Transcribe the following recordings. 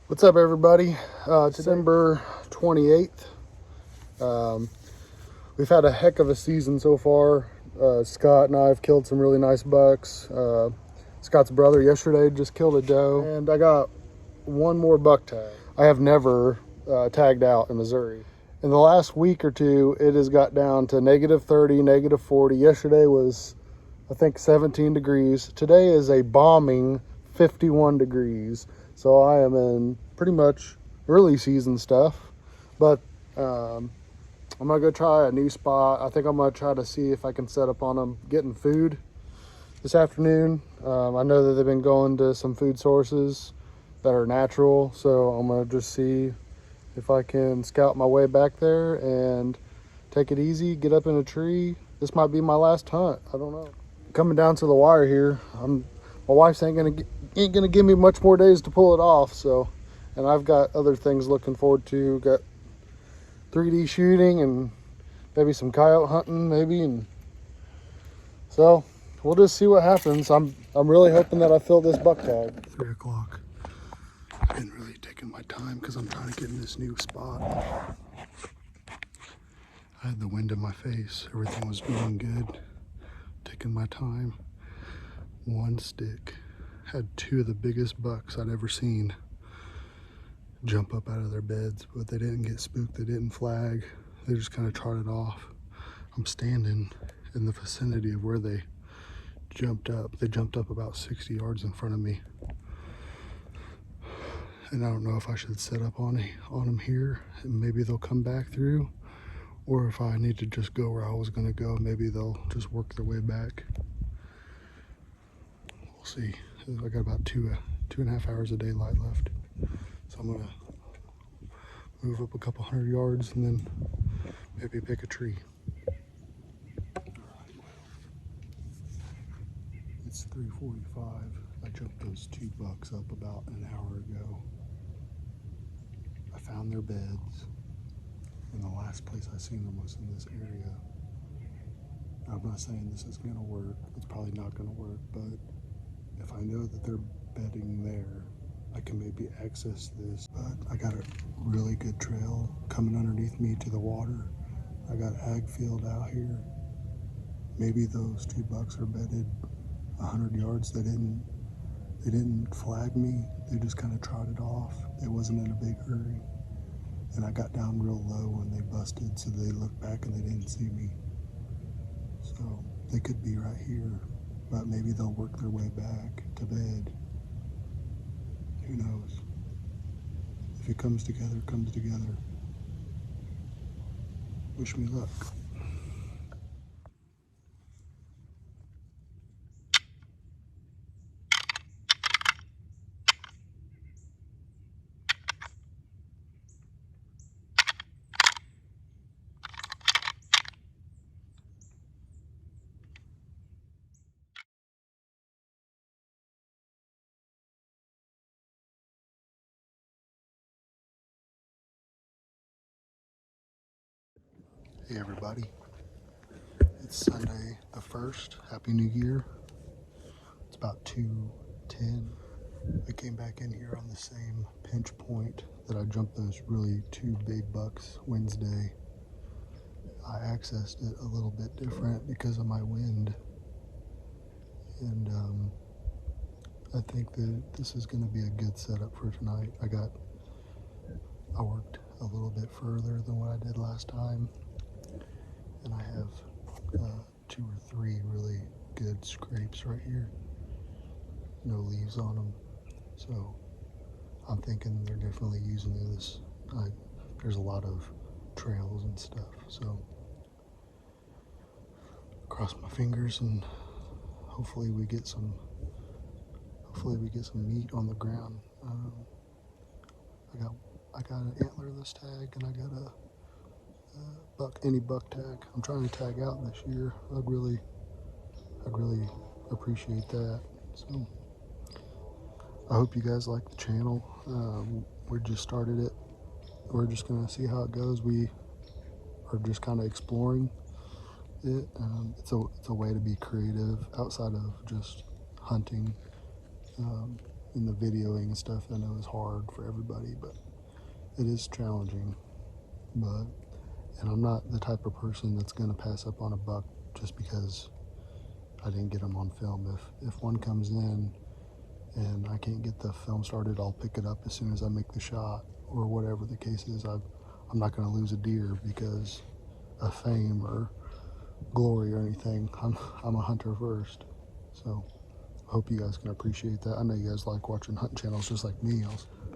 What's up, everybody? December 28th. We've had a heck of a season so far. Scott and I have killed some really nice bucks. Scott's brother yesterday just killed a doe, and I got one more buck tag. I have never tagged out in Missouri. In the last week or two, it has got down to -30, -40. Yesterday was, I think, 17 degrees. Today is a bombing 51 degrees. So I am in pretty much early season stuff, but I'm gonna go try a new spot. I think I'm gonna try to see if I can set up on them getting food this afternoon. I know that they've been going to some food sources that are natural, so I'm gonna just see if I can scout my way back there and take it easy, get up in a tree. This might be my last hunt. I don't know. Coming down to the wire here. My wife's ain't gonna give me much more days to pull it off. So, and I've got other things looking forward to. Got 3D shooting and maybe some coyote hunting, maybe. And so we'll just see what happens. I'm really hoping that I fill this buck tag. 3 o'clock. Been really taking my time because I'm trying to get in this new spot. I had the wind in my face. Everything was going good. Taking my time. One stick. Had 2 of the biggest bucks I'd ever seen jump up out of their beds, but they didn't get spooked. They didn't flag. They just kind of trotted off. I'm standing in the vicinity of where they jumped up. They jumped up about 60 yards in front of me. And I don't know if I should set up on them here and maybe they'll come back through, or if I need to just go where I was going to go. Maybe they'll just work their way back. We'll see. I got about 2.5 hours of daylight left. So I'm gonna move up a couple hundred yards and then maybe pick a tree. It's 3:45. I jumped those 2 bucks up about an hour ago. I found their beds, and the last place I seen them was in this area. I'm not saying this is gonna work. It's probably not gonna work, but if I know that they're bedding there, I can maybe access this. But I got a really good trail coming underneath me to the water. I got ag field out here. Maybe those 2 bucks are bedded 100 yards. They didn't flag me. They just kind of trotted off. It wasn't in a big hurry. And I got down real low when they busted, so they looked back and they didn't see me. So they could be right here, but maybe they'll work their way back to bed. Who knows? If it comes together, it comes together. Wish me luck. Hey everybody, it's Sunday the 1st. Happy New Year. It's about 2:10. I came back in here on the same pinch point that I jumped those really 2 big bucks Wednesday. I accessed it a little bit different because of my wind, and I think that this is going to be a good setup for tonight. I worked a little bit further than what I did last time, and I have 2 or 3 really good scrapes right here. No leaves on them, so I'm thinking they're definitely using this. There's a lot of trails and stuff, so cross my fingers and hopefully we get some meat on the ground. I got an antlerless tag, and I got a buck tag. I'm trying to tag out this year. I'd really appreciate that. So I hope you guys like the channel. We just started it. We're just gonna see how it goes. We are just kind of exploring it. It's a way to be creative outside of just hunting. in the videoing and stuff. I know it's hard for everybody, but it is challenging. And I'm not the type of person that's going to pass up on a buck just because I didn't get them on film. If one comes in and I can't get the film started, I'll pick it up as soon as I make the shot, or whatever the case is. I'm not going to lose a deer because of fame or glory or anything. I'm a hunter first. So I hope you guys can appreciate that. I know you guys like watching hunting channels just like me.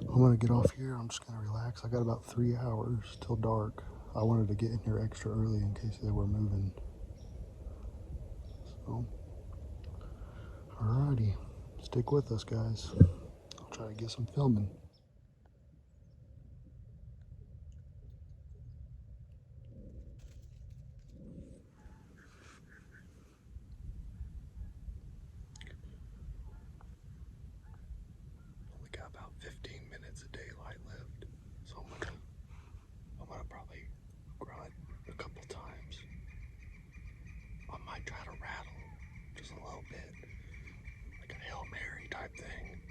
I'm going to get off here. I'm just going to relax. I got about 3 hours till dark. I wanted to get in here extra early in case they were moving. So, alrighty. Stick with us, guys. I'll try to get some filming. Only got about 15 minutes of daylight left. So I'm gonna probably grunt a couple times. I might try to rattle just a little bit, like a Hail Mary type thing.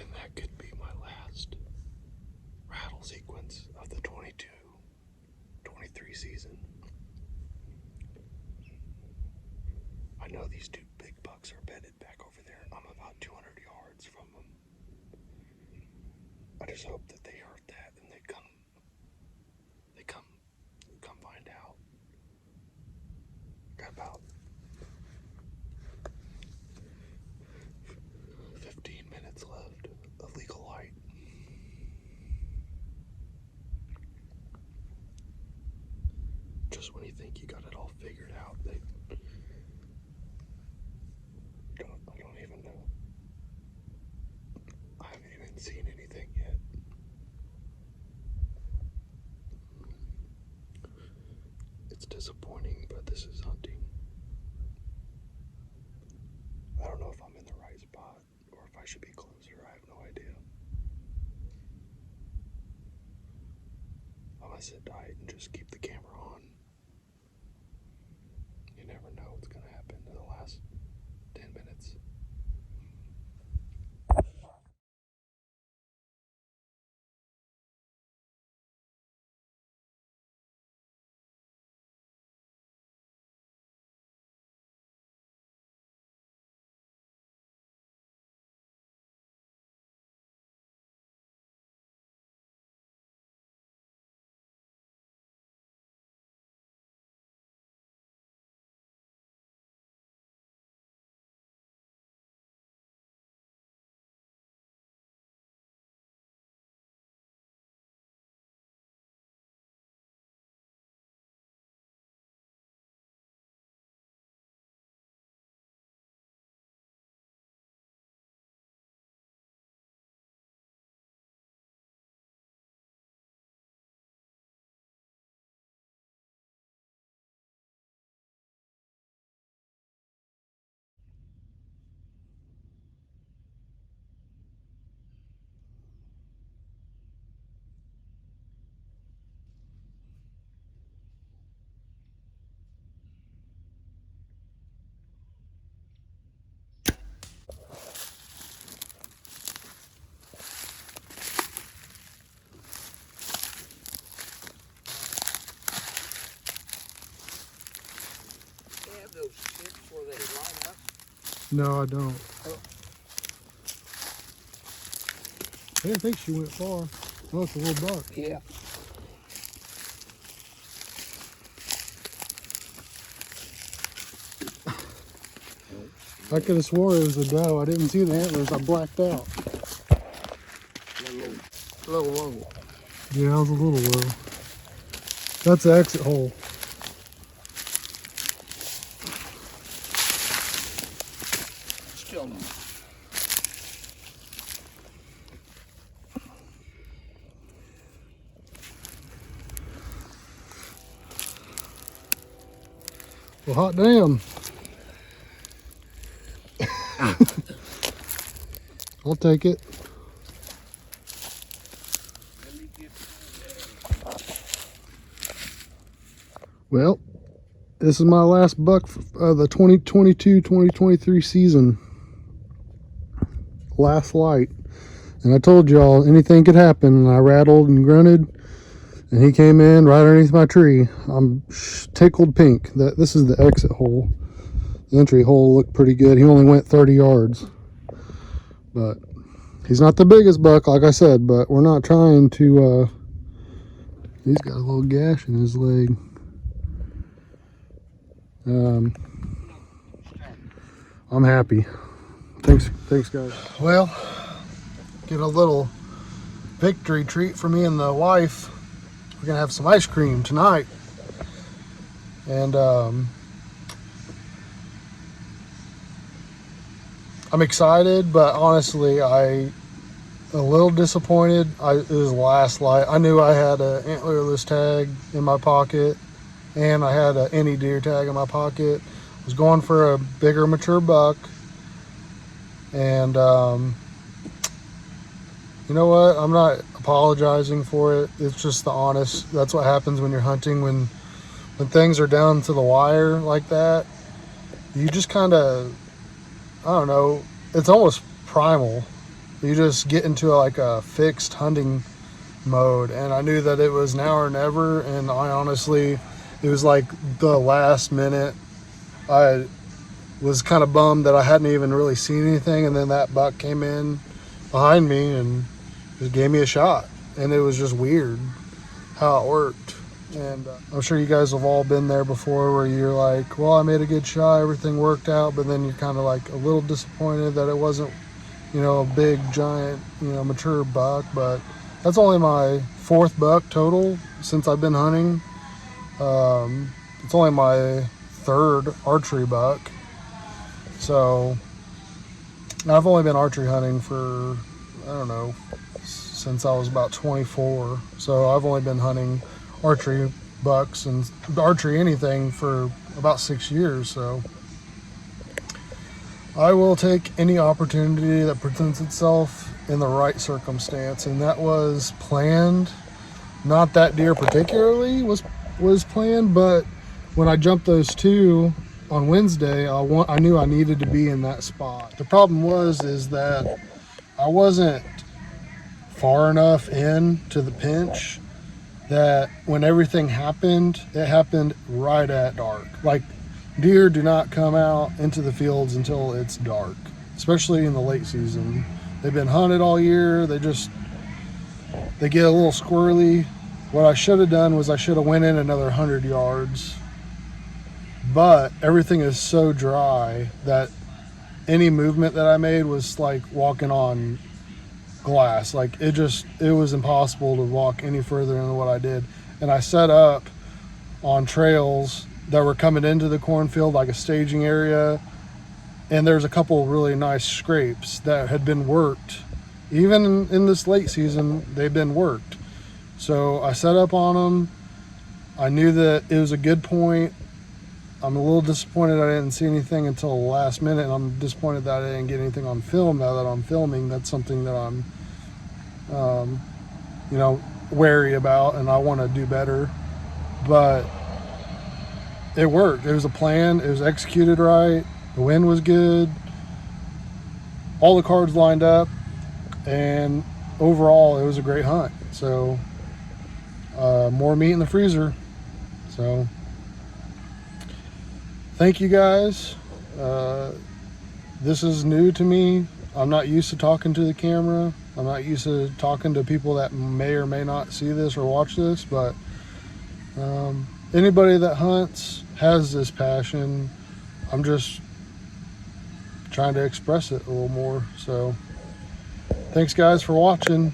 And that could be my last rattle sequence of the 22-23 season. I know these two big bucks are bedded back over there. I'm about 200 yards from them. I just hope that they heard that and they come find out. Got about 15 minutes left of legal light. Just when you think you got it all figured out, I don't even know. I haven't even seen anything yet. It's disappointing, but this is hunting. I don't know if I'm in the right spot or if I should be closer. I have no idea. I'm gonna sit tight and just keep the camera on. You never know what's gonna happen in the last 10 minutes. No, I don't. I didn't think she went far. Oh, it's a little buck. Yeah. I could have swore it was a doe. I didn't see the antlers. I blacked out. A little low. Yeah, I was a little low. That's the exit hole. Still no. Well, hot damn. I'll take it. Well, this is my last buck of the 2022-2023 season. Last light. And I told y'all anything could happen, and I rattled and grunted, and he came in right underneath my tree. I'm tickled pink. This is the exit hole. The entry hole looked pretty good. He only went 30 yards. But he's not the biggest buck, like I said, but we're not trying to, he's got a little gash in his leg. I'm happy. Thanks guys. Well, get a little victory treat for me and the wife. We're gonna have some ice cream tonight. And I'm excited, but honestly, a little disappointed. It was the last light. I knew I had an antlerless tag in my pocket, and I had an any deer tag in my pocket. I was going for a bigger, mature buck, and you know what? I'm not apologizing for it. It's just the honest. That's what happens when you're hunting. When things are down to the wire like that, you just kind of, I don't know, it's almost primal. You just get into like a fixed hunting mode, and I knew that it was now or never, and I honestly, it was like the last minute. I was kind of bummed that I hadn't even really seen anything, and then that buck came in behind me and just gave me a shot, and it was just weird how it worked. And I'm sure you guys have all been there before, where you're like, well, I made a good shot, everything worked out, but then you're kind of like a little disappointed that it wasn't, you know, a big giant, you know, mature buck. But that's only my 4th buck total since I've been hunting. It's only my 3rd archery buck. So I've only been archery hunting for, I don't know, since I was about 24. So I've only been hunting archery bucks and archery anything for about 6 years. So I will take any opportunity that presents itself in the right circumstance, and that was planned. Not that deer particularly was planned, but when I jumped those 2 on Wednesday, I knew I needed to be in that spot. The problem is that I wasn't far enough in to the pinch that when everything happened, it happened right at dark. Like, deer do not come out into the fields until it's dark, especially in the late season. They've been hunted all year. They get a little squirrely. What I should have done was I should have went in another 100 yards, but everything is so dry that any movement that I made was like walking on glass. Like, it was impossible to walk any further than what I did. And I set up on trails that were coming into the cornfield, like a staging area, and there's a couple really nice scrapes that had been worked. Even in this late season, they've been worked. So I set up on them. I knew that it was a good point. I'm a little disappointed I didn't see anything until the last minute, and I'm disappointed that I didn't get anything on film. Now that I'm filming, that's something that I'm you know, wary about, and I want to do better. But it worked. It was a plan. It was executed right. The wind was good. All the cards lined up, and overall, it was a great hunt. So more meat in the freezer. So thank you guys. This is new to me. I'm not used to talking to the camera. I'm not used to talking to people that may or may not see this or watch this, but anybody that hunts has this passion. I'm just trying to express it a little more. So thanks guys for watching.